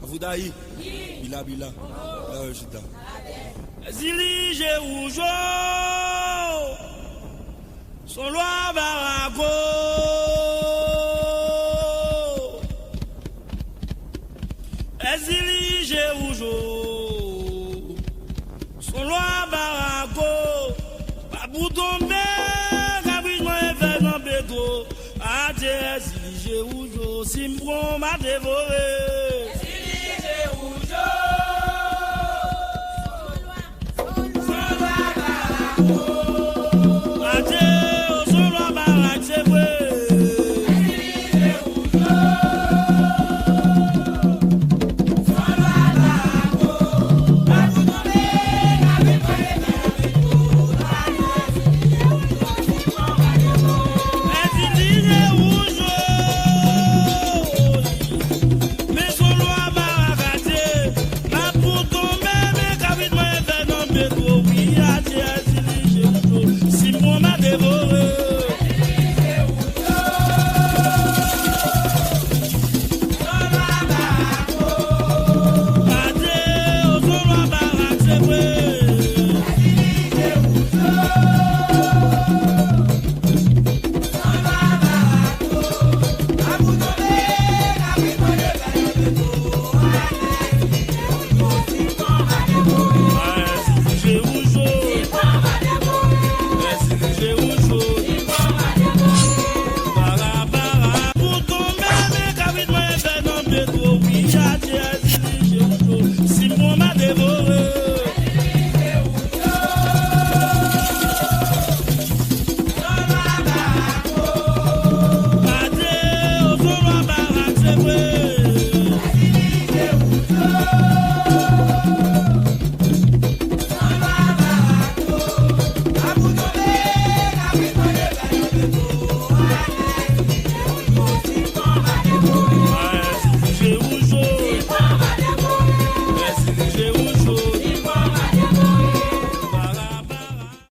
Avoudaï. Bila. Zili Jéroujo, son loi Barago. Zili Jéroujo, son loi Barago. Babou tombe, Gabriel et Fernand Bédo. Adieu, Zili Jéroujo, Simbron m'a dévoré. Yes.